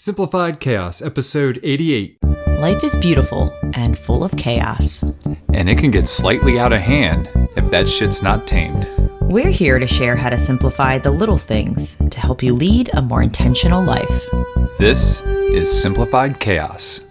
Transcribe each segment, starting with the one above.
Simplified Chaos, episode 88. Life is beautiful and full of chaos. And it can get slightly out of hand if that shit's not tamed. We're here to share how to simplify the little things to help you lead a more intentional life. This is Simplified Chaos.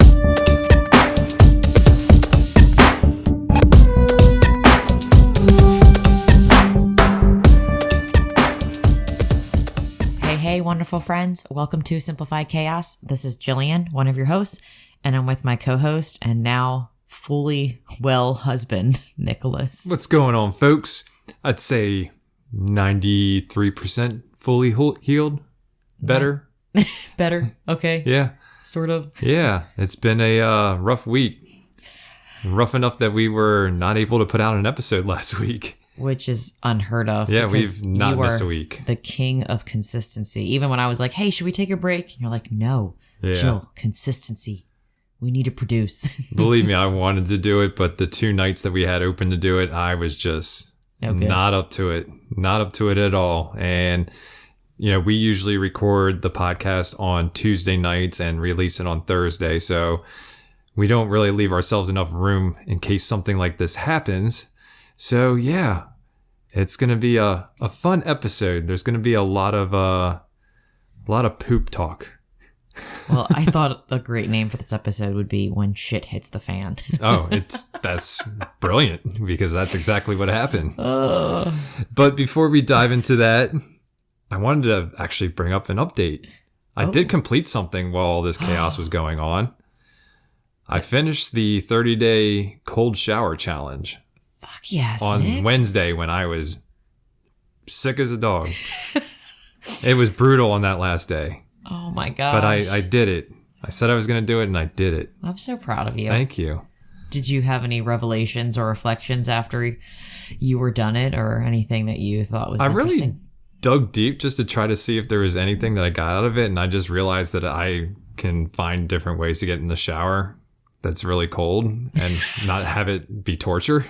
Hey, wonderful friends. Welcome to Simplified Chaos. This is Jillian, one of your hosts, and I'm with my co-host and now fully well husband, Nicholas. What's going on, folks? I'd say 93% fully healed. Better. Better. Okay. Yeah. Sort of. Yeah. It's been a rough week. Rough enough that we were not able to put out an episode last week. Which is unheard of. Yeah, we've not missed a week. The king of consistency. Even when I was like, hey, should we take a break? And you're like, no. Yeah. Jill, consistency. We need to produce. Believe me, I wanted to do it, but the two nights that we had open to do it, I was just not up to it. Not up to it at all. And, you know, we usually record the podcast on Tuesday nights and release it on Thursday. So we don't really leave ourselves enough room in case something like this happens. So yeah, it's going to be a fun episode. There's going to be a lot of poop talk. Well, I thought a great name for this episode would be When Shit Hits the Fan. That's brilliant because that's exactly what happened. But before we dive into that, I wanted to actually bring up an update. I did complete something while all this chaos was going on. I finished the 30-day cold shower challenge. Fuck yes, on Nick. Wednesday when I was sick as a dog. It was brutal on that last day. Oh my gosh. But I did it. I said I was going to do it and I did it. I'm so proud of you. Thank you. Did you have any revelations or reflections after you were done it or anything that you thought was interesting? I really dug deep just to try to see if there was anything that I got out of it. And I just realized that I can find different ways to get in the shower that's really cold and not have it be torture.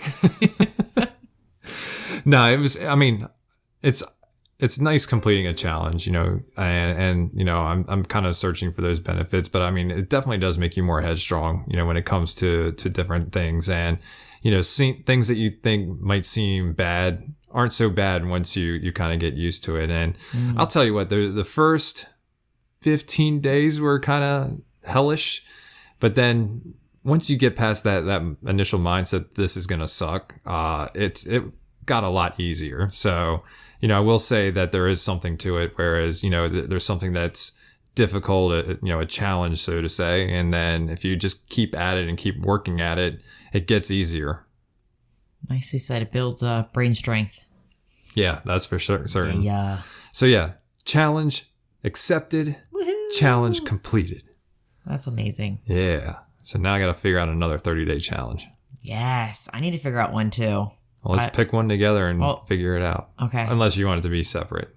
No, it's nice completing a challenge, you know, and you know, I'm kind of searching for those benefits, but I mean, it definitely does make you more headstrong, you know, when it comes to different things. And, you know, things that you think might seem bad aren't so bad once you kind of get used to it. And I'll tell you what, the first 15 days were kind of hellish, but then once you get past that initial mindset, this is going to suck, it got a lot easier. So, you know, I will say that there is something to it, whereas, you know, there's something that's difficult, you know, a challenge, so to say. And then if you just keep at it and keep working at it, it gets easier. Nicely said. It builds brain strength. Yeah, that's for sure. Certain. Yeah. So yeah, challenge accepted. Woohoo! Challenge completed. That's amazing. Yeah. So now I got to figure out another 30-day challenge. Yes. I need to figure out one too. Well, let's pick one together and figure it out. Okay. Unless you want it to be separate.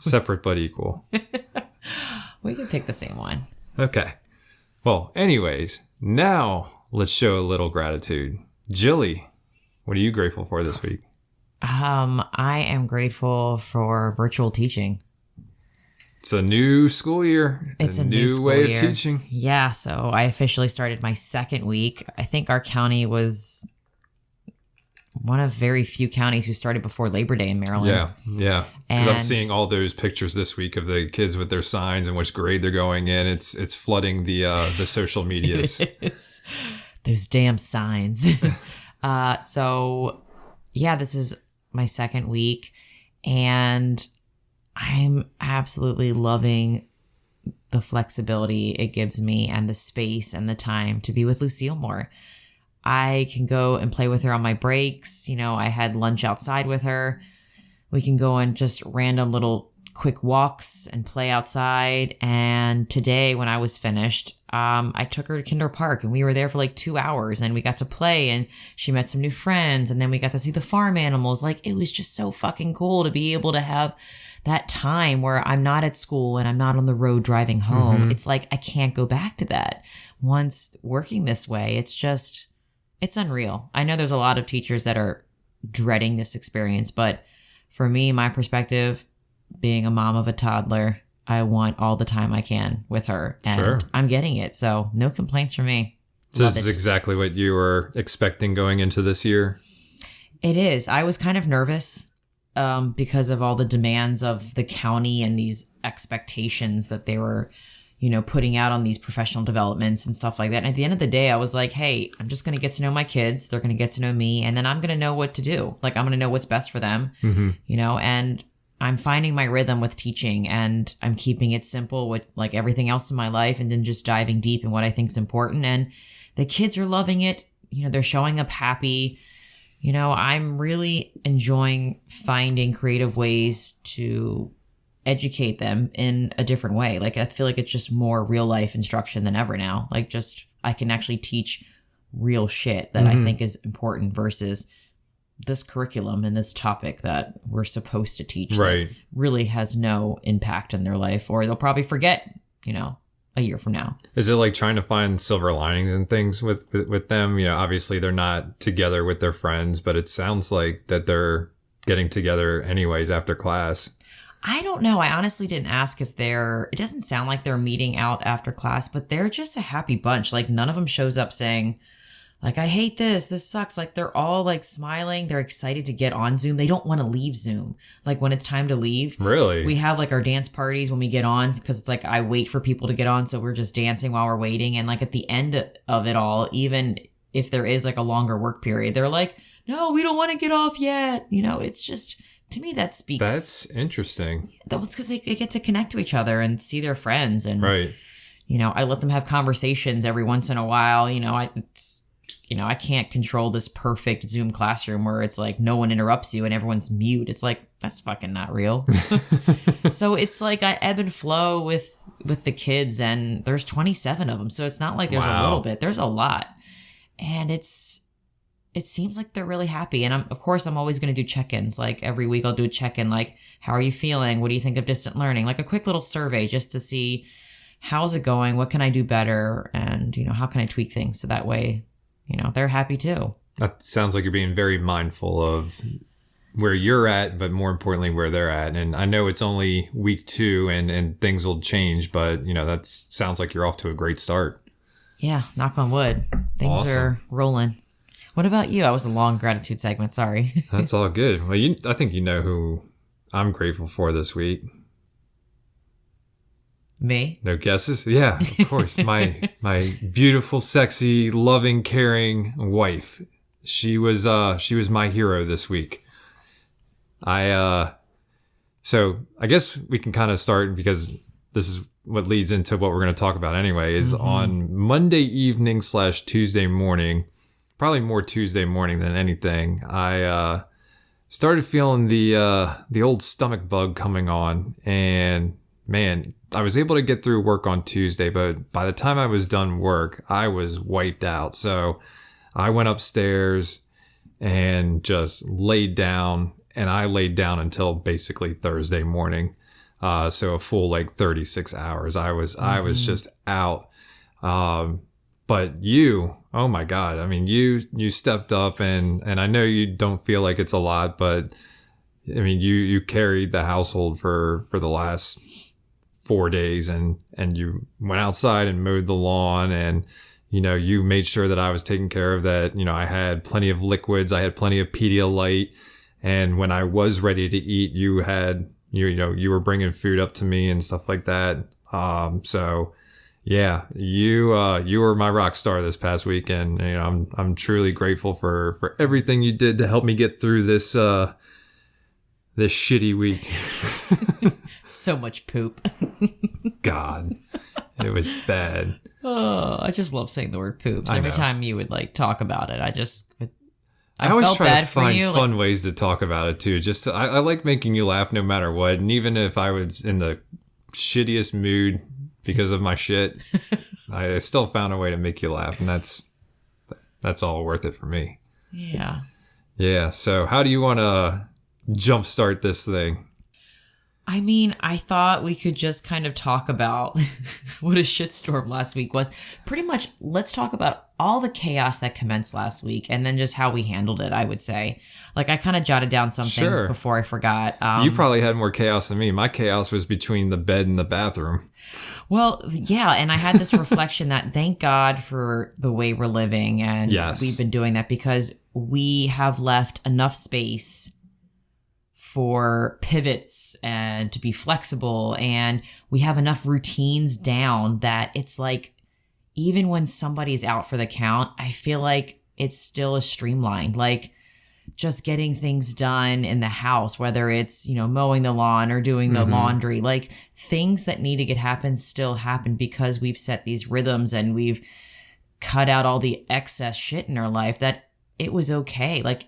Separate but equal. We can pick the same one. Okay. Well, anyways, now let's show a little gratitude. Jilly, what are you grateful for this week? I am grateful for virtual teaching. It's a new school year. It's a new way year. Of teaching. Yeah, so I officially started my second week. I think our county was one of very few counties who started before Labor Day in Maryland. Yeah. Because I'm seeing all those pictures this week of the kids with their signs and which grade they're going in. It's flooding the social medias. It is. Those damn signs. So, yeah, this is my second week, and I'm absolutely loving the flexibility it gives me and the space and the time to be with Lucille more. I can go and play with her on my breaks. You know, I had lunch outside with her. We can go on just random little quick walks and play outside. And today when I was finished, I took her to Kinder Park and we were there for like 2 hours and we got to play and she met some new friends and then we got to see the farm animals. Like, it was just so fucking cool to be able to have that time where I'm not at school and I'm not on the road driving home. Mm-hmm. It's like, I can't go back to that. Once working this way, it's unreal. I know there's a lot of teachers that are dreading this experience, but for me, my perspective, being a mom of a toddler, I want all the time I can with her, and Sure. I'm getting it. So no complaints from me. So Love this is it. exactly what you were expecting going into this year? It is. I was kind of nervous because of all the demands of the county and these expectations that they were, putting out on these professional developments and stuff like that. And at the end of the day, I was like, hey, I'm just going to get to know my kids. They're going to get to know me. And then I'm going to know what to do. Like, I'm going to know what's best for them, and I'm finding my rhythm with teaching, and I'm keeping it simple with like everything else in my life, and then just diving deep in what I think is important. And the kids are loving it. They're showing up happy. I'm really enjoying finding creative ways to educate them in a different way. Like, I feel like it's just more real life instruction than ever now. Like, just, I can actually teach real shit that I think is important versus this curriculum and this topic that we're supposed to teach. Right. That really has no impact in their life, or they'll probably forget, a year from now. Is it like trying to find silver linings and things with them? Obviously they're not together with their friends, but it sounds like that they're getting together anyways after class. I don't know. I honestly didn't ask if it doesn't sound like they're meeting out after class, but they're just a happy bunch. Like, none of them shows up saying, like, I hate this sucks. Like, they're all like smiling. They're excited to get on Zoom. They don't want to leave Zoom. Like, when it's time to leave. Really? We have like our dance parties when we get on, because it's like I wait for people to get on. So we're just dancing while we're waiting. And like at the end of it all, even if there is like a longer work period, they're like, no, we don't want to get off yet. It's just, to me, that speaks. That's interesting. That's because they get to connect to each other and see their friends. And, Right. I let them have conversations every once in a while. I can't control this perfect Zoom classroom where it's like no one interrupts you and everyone's mute. It's like, that's fucking not real. So it's like I ebb and flow with the kids, and there's 27 of them. So it's not like there's a little bit, there's a lot. And it seems like they're really happy. And of course, I'm always going to do check-ins. Like, every week I'll do a check-in. Like, how are you feeling? What do you think of distant learning? Like a quick little survey just to see how's it going? What can I do better? And, how can I tweak things so that way, they're happy too. That sounds like you're being very mindful of where you're at, but more importantly, where they're at. And I know it's only week 2 and things will change, but that sounds like you're off to a great start. Yeah. Knock on wood. Things Awesome. are rolling. What about you? I was a long gratitude segment. Sorry. That's all good. Well, I think you know who I'm grateful for this week. Me? No guesses? Yeah, of course. My beautiful, sexy, loving, caring wife. She was my hero this week. So I guess we can kind of start, because this is what leads into what we're going to talk about anyway, is on Monday evening / Tuesday morning, probably more Tuesday morning than anything, I started feeling the old stomach bug coming on, and man, I was able to get through work on Tuesday, but by the time I was done work, I was wiped out. So I went upstairs and just laid down, and I laid down until basically Thursday morning. So a full 36 hours. I was just out. But you, oh my God. I mean, you stepped up, and I know you don't feel like it's a lot, but I mean, you carried the household for the last 4 days, and you went outside and mowed the lawn, and you made sure that I was taking care of that. I had plenty of liquids, I had plenty of Pedialyte, and when I was ready to eat, you were bringing food up to me and stuff like that. So yeah, you were my rock star this past week, and I'm truly grateful for everything you did to help me get through this shitty week. So much poop. God, it was bad. Oh, I just love saying the word poops. Every time you would talk about it, I always felt try bad to for find you. fun ways to talk about it too. I like making you laugh no matter what, and even if I was in the shittiest mood because of my shit, I still found a way to make you laugh, and that's all worth it for me. Yeah. Yeah. So how do you want to jumpstart this thing? I mean, I thought we could just kind of talk about what a shitstorm last week was. Pretty much, let's talk about all the chaos that commenced last week and then just how we handled it, I would say. Like, I kind of jotted down some things before I forgot. You probably had more chaos than me. My chaos was between the bed and the bathroom. Well, yeah, and I had this reflection that thank God for the way we're living, and we've been doing that because we have left enough space for pivots and to be flexible, and we have enough routines down that it's like even when somebody's out for the count, I feel like it's still streamlined. Like just getting things done in the house, whether it's, mowing the lawn or doing the laundry, like things that need to get happen still happen because we've set these rhythms and we've cut out all the excess shit in our life that it was okay. Like,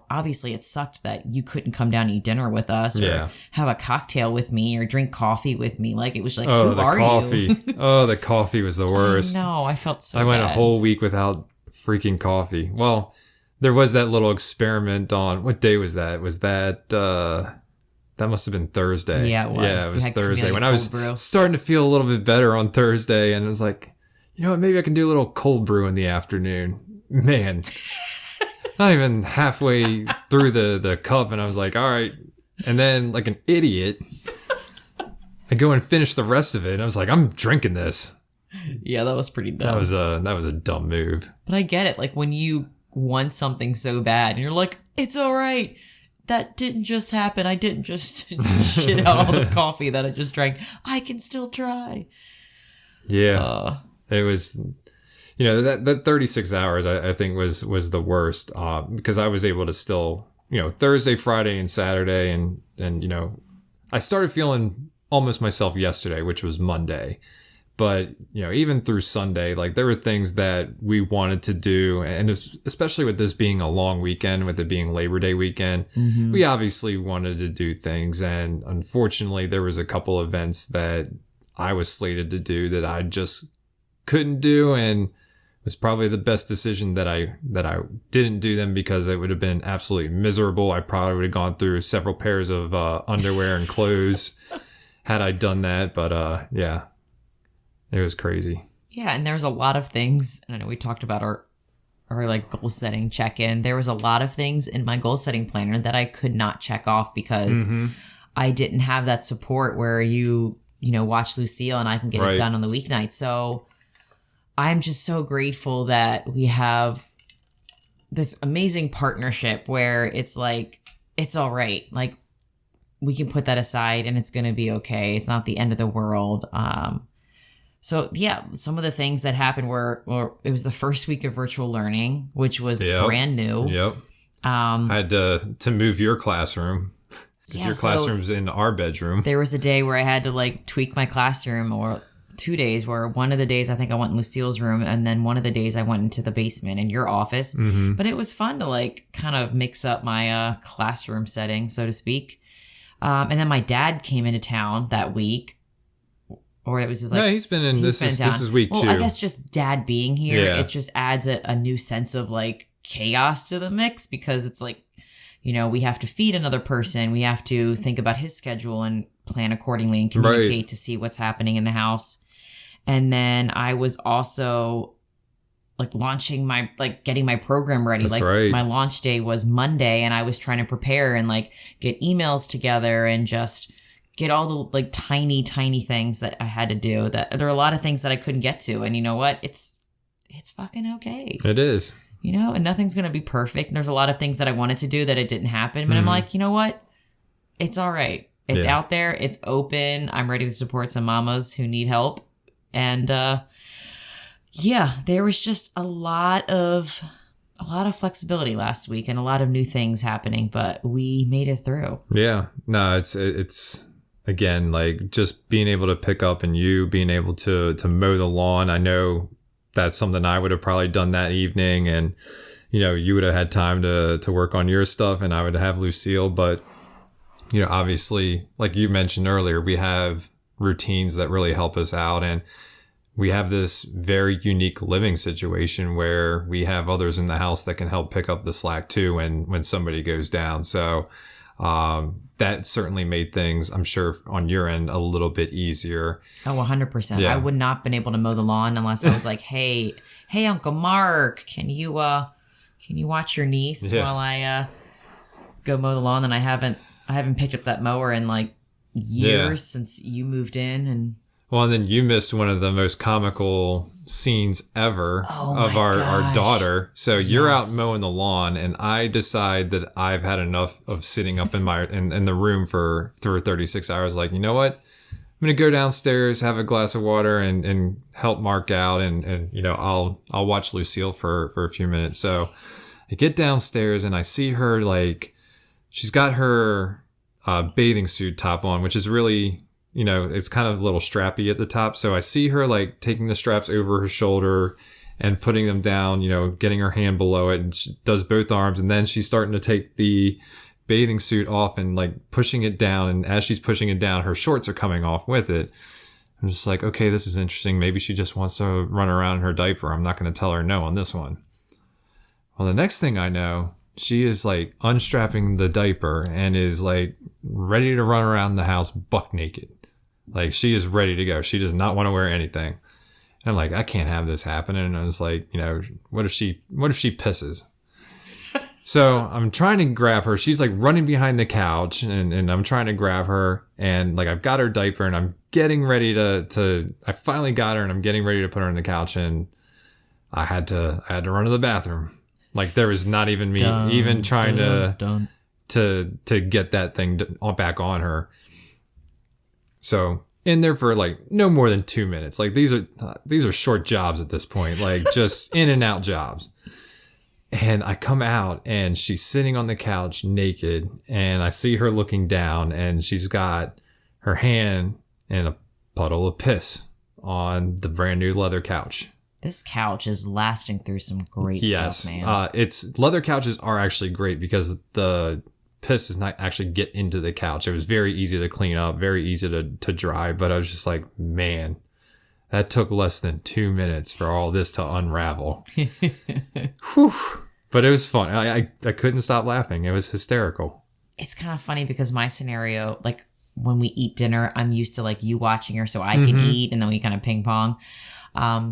obviously it sucked that you couldn't come down and eat dinner with us or have a cocktail with me or drink coffee with me. Like, it was like, who are you? Oh, the coffee was the worst. No, I felt so I went bad. a whole week without freaking coffee. Well, there was that little experiment on, what day was that? Was that, that must have been Thursday. Yeah, it was. Yeah, it was Thursday. When I was brew. starting to feel a little bit better on Thursday, and it was like, you know what, maybe I can do a little cold brew in the afternoon. Man. Not even halfway through the cup, and I was like, all right. And then, like an idiot, I go and finish the rest of it, and I was like, I'm drinking this. Yeah, that was pretty dumb. That was a dumb move. But I get it. Like, when you want something so bad, and you're like, it's all right. That didn't just happen. I didn't just shit out all the coffee that I just drank. I can still try. Yeah. It was... that 36 hours, I think, was the worst because I was able to still, Thursday, Friday, and Saturday. And I started feeling almost myself yesterday, which was Monday. But, even through Sunday, like there were things that we wanted to do. And especially with this being a long weekend, with it being Labor Day weekend, we obviously wanted to do things. And unfortunately, there was a couple events that I was slated to do that I just couldn't do. And it was probably the best decision that I didn't do them because it would have been absolutely miserable. I probably would have gone through several pairs of underwear and clothes had I done that. But yeah, it was crazy. Yeah, and there's a lot of things. I know we talked about our like goal setting check-in. There was a lot of things in my goal setting planner that I could not check off because I didn't have that support where you watch Lucille and I can get it done on the weeknight. So I'm just so grateful that we have this amazing partnership where it's like, it's all right. Like, we can put that aside and it's going to be okay. It's not the end of the world. So yeah, some of the things that happened were it was the first week of virtual learning, which was brand new. Yep. I had to move your classroom because your classroom's in our bedroom. There was a day where I had to like tweak my classroom, or 2 days where one of the days I think I went in Lucille's room and then one of the days I went into the basement in your office. But it was fun to like kind of mix up my classroom setting, so to speak. And then my dad came into town that week. Or it was his like... No, he's been in this is week 2. Well, I guess just dad being here, it just adds a new sense of like chaos to the mix because it's like, we have to feed another person. We have to think about his schedule and plan accordingly and communicate to see what's happening in the house. And then I was also like launching getting my program ready. My launch day was Monday and I was trying to prepare and like get emails together and just get all the like tiny things that I had to do. That there are a lot of things that I couldn't get to. And you know what? It's fucking okay. It is. And nothing's going to be perfect. And there's a lot of things that I wanted to do that it didn't happen. But I'm like, you know what? It's all right. It's out there. It's open. I'm ready to support some mamas who need help. And, there was just a lot of flexibility last week and a lot of new things happening, but we made it through. Yeah. No, it's again, like just being able to pick up and you being able to mow the lawn. I know that's something I would have probably done that evening, and, you would have had time to work on your stuff and I would have Lucille, but, obviously, like you mentioned earlier, we have routines that really help us out, and we have this very unique living situation where we have others in the house that can help pick up the slack too when somebody goes down. So That certainly made things, I'm sure, on your end a little bit easier. Oh, 100%. Yeah. I would not have been able to mow the lawn unless I was like, hey, Uncle Mark, can you watch your niece while I go mow the lawn? And I haven't picked up that mower in like years since you moved in. And well, and then you missed one of the most comical scenes ever of our daughter. So you're out mowing the lawn, and I decide that I've had enough of sitting up in the room for 36 hours. Like, you know what? I'm gonna go downstairs, have a glass of water, and help Mark out, and you know, I'll watch Lucille for a few minutes. So I get downstairs and I see her, like, she's got her bathing suit top on, which is really, you know, it's kind of a little strappy at the top. So I see her like taking the straps over her shoulder and putting them down, you know, getting her hand below it, and she does both arms. And then she's starting to take the bathing suit off and like pushing it down. And as she's pushing it down, her shorts are coming off with it. I'm just like, okay, this is interesting. Maybe she just wants to run around in her diaper. I'm not going to tell her no on this one. Well, the next thing I know, she is like unstrapping the diaper and is like ready to run around the house buck naked. Like, she is ready to go. She does not want to wear anything. And I'm like, I can't have this happen. And I was like, you know, what if she pisses? So I'm trying to grab her. She's like running behind the couch, and I'm trying to grab her, and like I've got her diaper, and I'm getting ready to I finally got her, and I'm getting ready to put her on the couch, and I had to run to the bathroom. Like, there was not even me trying to get that thing back on her. So in there for like no more than 2 minutes. Like, these are short jobs at this point, like just in and out jobs. And I come out and she's sitting on the couch naked, and I see her looking down, and she's got her hand in a puddle of piss on the brand new leather couch. This couch is lasting through some great stuff, man. It's leather couches are actually great because the piss does not actually get into the couch. It was very easy to clean up, very easy to dry, but I was just like, man, that took less than 2 minutes for all this to unravel. Whew. But it was fun. I couldn't stop laughing. It was hysterical. It's kind of funny because my scenario, like when we eat dinner, I'm used to like you watching her so I can eat, and then we kind of ping pong.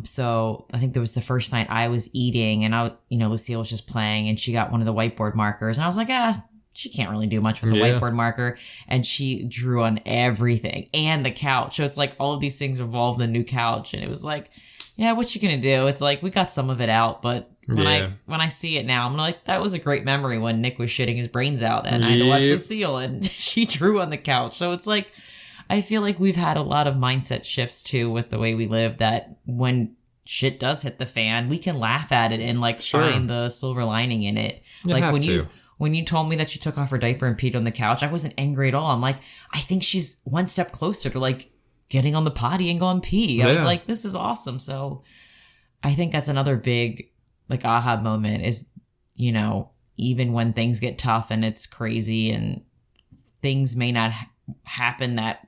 So I think there was the first night I was eating, and Lucille was just playing, and she got one of the whiteboard markers, and I was like, she can't really do much with the whiteboard marker. And she drew on everything and the couch. So it's like all of these things involved in the new couch. And it was like, yeah, what you gonna do? It's like, we got some of it out, but when I see it now, I'm like, that was a great memory when Nick was shitting his brains out and I had to watch Lucille and she drew on the couch. So it's like, I feel like we've had a lot of mindset shifts too with the way we live, that when shit does hit the fan, we can laugh at it and like find the silver lining in it. Like when you told me that she took off her diaper and peed on the couch, I wasn't angry at all. I'm like, I think she's one step closer to like getting on the potty and going pee. I was like, this is awesome. So I think that's another big like aha moment is, you know, even when things get tough and it's crazy and things may not happen that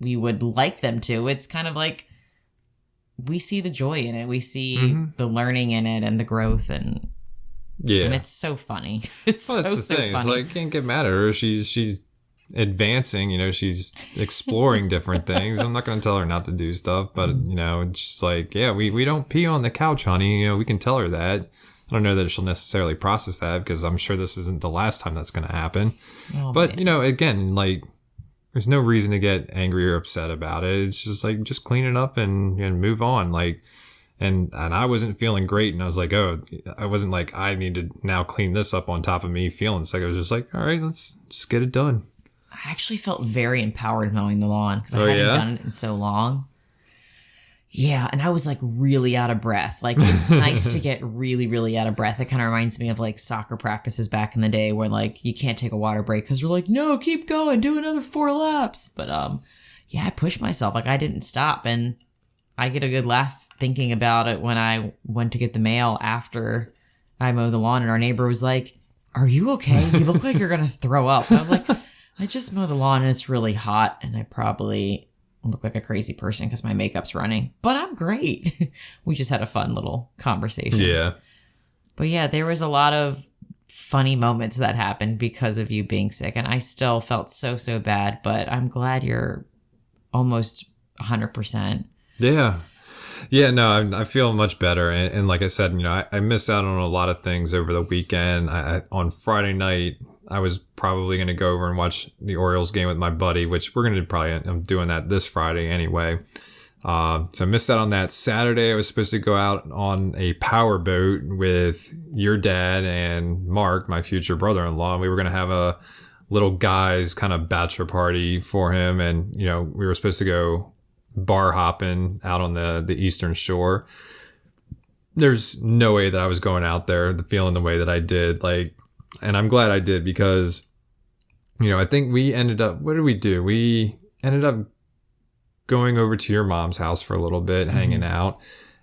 we would like them to, it's kind of like we see the joy in it. We see the learning in it and the growth, and it's so funny. It's so funny. It's like, can't get mad at her. She's advancing, you know, she's exploring different things. I'm not going to tell her not to do stuff, but you know, it's just like, we don't pee on the couch, honey. You know, we can tell her that. I don't know that she'll necessarily process that because I'm sure this isn't the last time that's going to happen. But, man, you know, again, like, there's no reason to get angry or upset about it. It's just like, just clean it up and move on. Like, and I wasn't feeling great, and I was like, I wasn't like, I need to now clean this up on top of me feeling sick. I was just like, all right, let's just get it done. I actually felt very empowered mowing the lawn because I hadn't done it in so long. Yeah, and I was like really out of breath. Like, it's nice to get really, really out of breath. It kind of reminds me of like soccer practices back in the day where like you can't take a water break because you're like, no, keep going, do another 4 laps. But I pushed myself. Like, I didn't stop, and I get a good laugh thinking about it when I went to get the mail after I mowed the lawn, and our neighbor was like, are you okay? You look like you're going to throw up. And I was like, I just mowed the lawn and it's really hot, and I probably look like a crazy person because my makeup's running, but I'm great. We just had a fun little conversation. Yeah. But yeah, there was a lot of funny moments that happened because of you being sick. And I still felt so bad, but I'm glad you're almost 100%. Yeah. Yeah, no, I feel much better. And like I said, you know, I missed out on a lot of things over the weekend. On Friday night, I was probably going to go over and watch the Orioles game with my buddy, which I'm doing that this Friday anyway. So I missed out on that. Saturday, I was supposed to go out on a power boat with your dad and Mark, my future brother-in-law. We were going to have a little guy's kind of bachelor party for him. And, you know, we were supposed to go bar hopping out on the Eastern Shore. There's no way that I was going out there feeling the way that I did. And I'm glad I did because, you know, I think we ended up, what did we do? We ended up going over to your mom's house for a little bit, hanging out.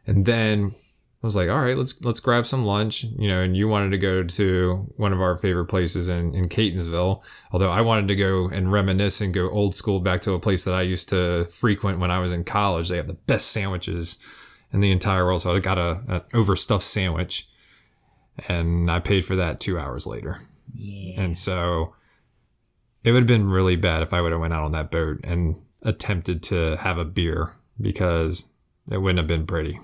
And then I was like, all right, let's grab some lunch, you know, and you wanted to go to one of our favorite places in Catonsville. Although I wanted to go and reminisce and go old school back to a place that I used to frequent when I was in college. They have the best sandwiches in the entire world. So I got an overstuffed sandwich and I paid for that 2 hours later. Yeah. And so it would have been really bad if I would have went out on that boat and attempted to have a beer because it wouldn't have been pretty.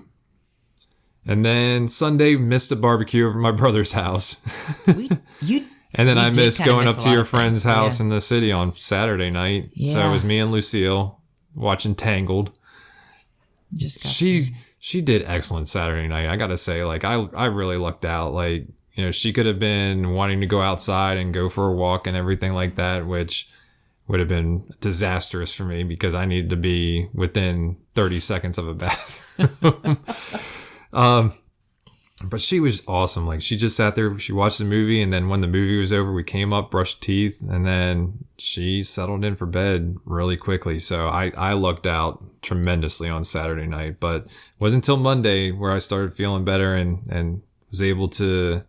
And then Sunday, missed a barbecue over at my brother's house. And then I missed going up to your friend's house in the city on Saturday night. Yeah. So it was me and Lucille watching Tangled. She did excellent Saturday night. I got to say, I really lucked out. You know, she could have been wanting to go outside and go for a walk and everything like that, which would have been disastrous for me because I needed to be within 30 seconds of a bathroom. But she was awesome. She just sat there, she watched the movie, and then when the movie was over, we came up, brushed teeth, and then she settled in for bed really quickly. So I lucked out tremendously on Saturday night, but it wasn't until Monday where I started feeling better and was able to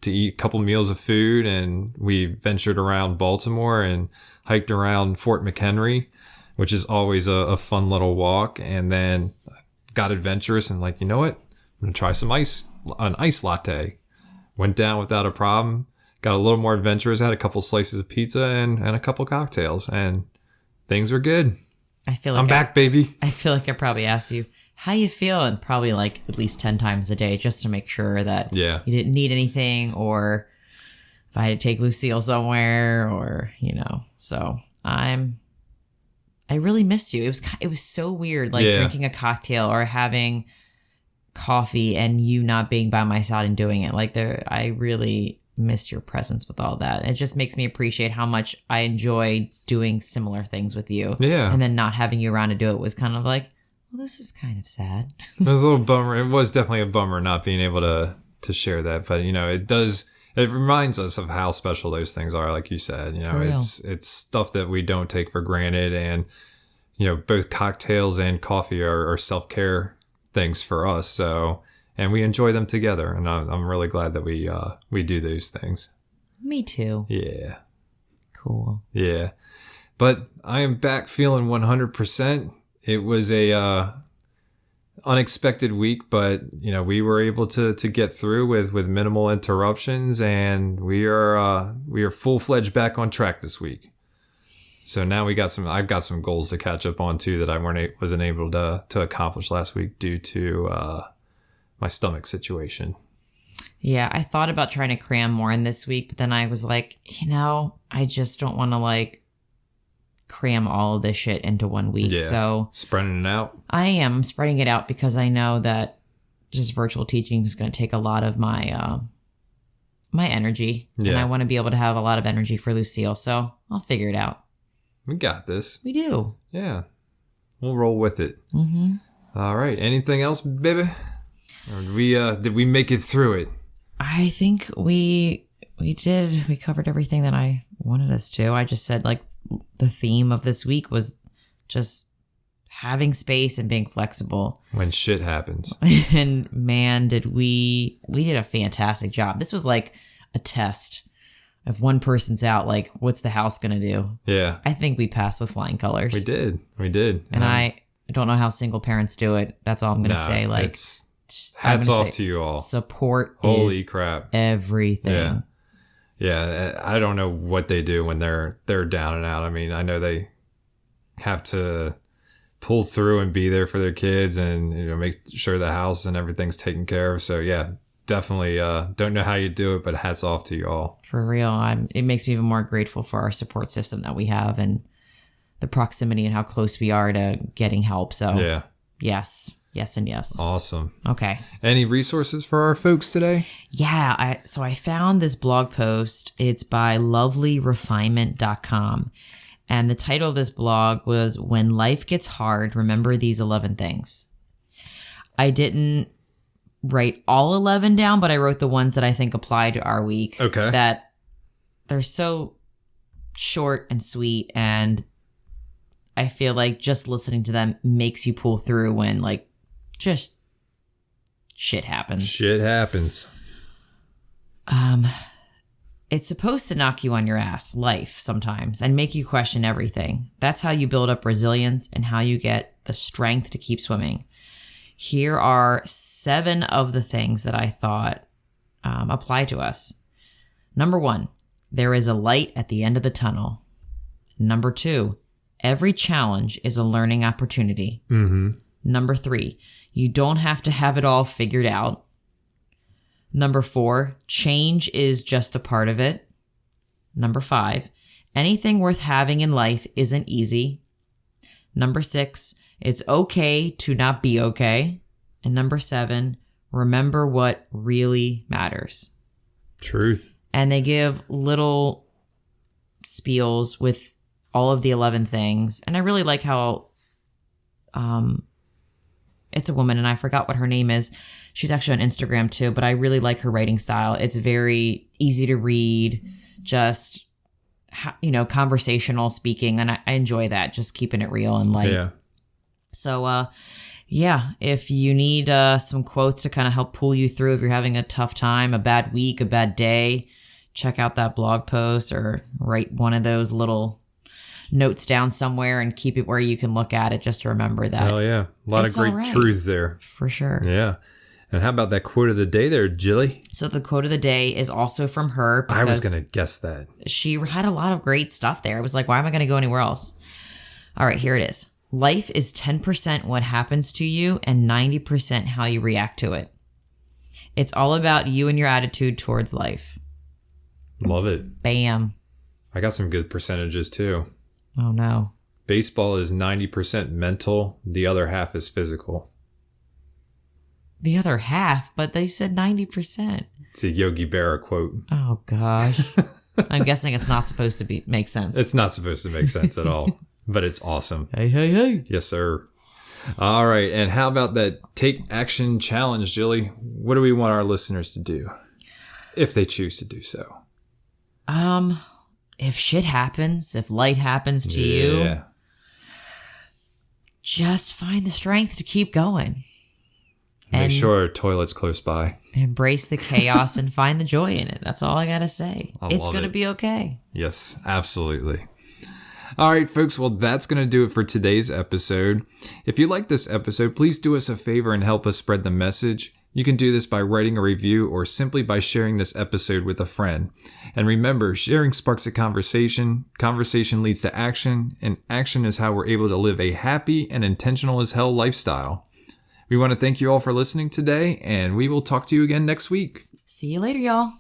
eat a couple meals of food, and we ventured around Baltimore and hiked around Fort McHenry, which is always a fun little walk, and then got adventurous and you know what? I'm going to try an ice latte. Went down without a problem. Got a little more adventurous. Had a couple slices of pizza and a couple cocktails, and things were good. I feel like I'm back, baby. I feel like I probably asked you, how you feeling? Probably at least 10 times a day just to make sure that you didn't need anything, or if I had to take Lucille somewhere, or, you know. So I really missed you. It was so weird, drinking a cocktail or having coffee and you not being by my side and doing it. I really missed your presence with all that. It just makes me appreciate how much I enjoy doing similar things with you. Yeah. And then not having you around to do it was kind of well, this is kind of sad. It was a little bummer. It was definitely a bummer not being able to share that. But, you know, it reminds us of how special those things are, like you said. You know, it's stuff that we don't take for granted. And, you know, both cocktails and coffee are self-care things for us. So, and we enjoy them together. And I'm really glad that we do those things. Me too. Yeah. Cool. Yeah. But I am back feeling 100%. It was a unexpected week, but you know, we were able to get through with minimal interruptions, and we are full-fledged back on track this week. So now I've got some goals to catch up on too that I wasn't able to accomplish last week due to my stomach situation. Yeah, I thought about trying to cram more in this week, but then I was like, you know, I just don't want to cram all of this shit into 1 week. Yeah. So spreading it out. I am spreading it out because I know that just virtual teaching is going to take a lot of my my energy, and I want to be able to have a lot of energy for Lucille. So I'll figure it out. We got this. We do. Yeah. We'll roll with it. Mm-hmm. All right. Anything else, baby? Or did we make it through it? I think we did. We covered everything that I wanted us to. I just said the theme of this week was just having space and being flexible. When shit happens. And man, did we did a fantastic job. This was a test. If one person's out, what's the house going to do? Yeah. I think we passed with flying colors. We did. And I don't know how single parents do it. That's all I'm going to say. Hats off to you all. Support Holy is crap. everything. Yeah. Yeah, I don't know what they do when they're down and out. I mean, I know they have to pull through and be there for their kids and, you know, make sure the house and everything's taken care of. So yeah, definitely don't know how you do it, but hats off to you all. For real. It makes me even more grateful for our support system that we have and the proximity and how close we are to getting help. So Yeah. yes, and yes. Awesome. Okay. Any resources for our folks today? Yeah. So I found this blog post. It's by lovelyrefinement.com. And the title of this blog was When Life Gets Hard, Remember These 11 Things. I didn't write all 11 down, but I wrote the ones that I think apply to our week. Okay. That they're so short and sweet, and I feel like just listening to them makes you pull through when, like, just shit happens. Shit happens. It's supposed to knock you on your ass, life, sometimes, and make you question everything. That's how you build up resilience and how you get the strength to keep swimming. Here are 7 of the things that I thought apply to us. Number 1, there is a light at the end of the tunnel. Number 2, every challenge is a learning opportunity. Mm-hmm. Number 3, you don't have to have it all figured out. Number 4, change is just a part of it. Number 5, anything worth having in life isn't easy. Number 6, it's okay to not be okay. And number 7, remember what really matters. Truth. And they give little spiels with all of the 11 things. And I really like how it's a woman, and I forgot what her name is. She's actually on Instagram too, but I really like her writing style. It's very easy to read, just, you know, conversational speaking. And I enjoy that, just keeping it real and light. Yeah. So, yeah, if you need some quotes to kind of help pull you through if you're having a tough time, a bad week, a bad day, check out that blog post or write one of those little notes down somewhere and keep it where you can look at it just to remember that. Hell yeah. A lot of great truths there. For sure. Yeah. And how about that quote of the day there, Jilly? So the quote of the day is also from her. I was going to guess that. She had a lot of great stuff there. I was like, why am I going to go anywhere else? All right, here it is. Life is 10% what happens to you and 90% how you react to it. It's all about you and your attitude towards life. Love it. Bam. I got some good percentages too. Oh, no. Baseball is 90% mental. The other half is physical. The other half, but they said 90%. It's a Yogi Berra quote. Oh, gosh. I'm guessing it's not supposed to make sense. It's not supposed to make sense at all, but it's awesome. Hey. Yes, sir. All right. And how about that take action challenge, Jilly? What do we want our listeners to do if they choose to do so? If shit happens, if light happens to you, just find the strength to keep going. Make sure toilet's close by. Embrace the chaos and find the joy in it. That's all I gotta say. It's gonna be okay. Yes, absolutely. All right, folks. Well, that's going to do it for today's episode. If you like this episode, please do us a favor and help us spread the message. You can do this by writing a review or simply by sharing this episode with a friend. And remember, sharing sparks a conversation. Conversation leads to action, and action is how we're able to live a happy and intentional as hell lifestyle. We want to thank you all for listening today, and we will talk to you again next week. See you later, y'all.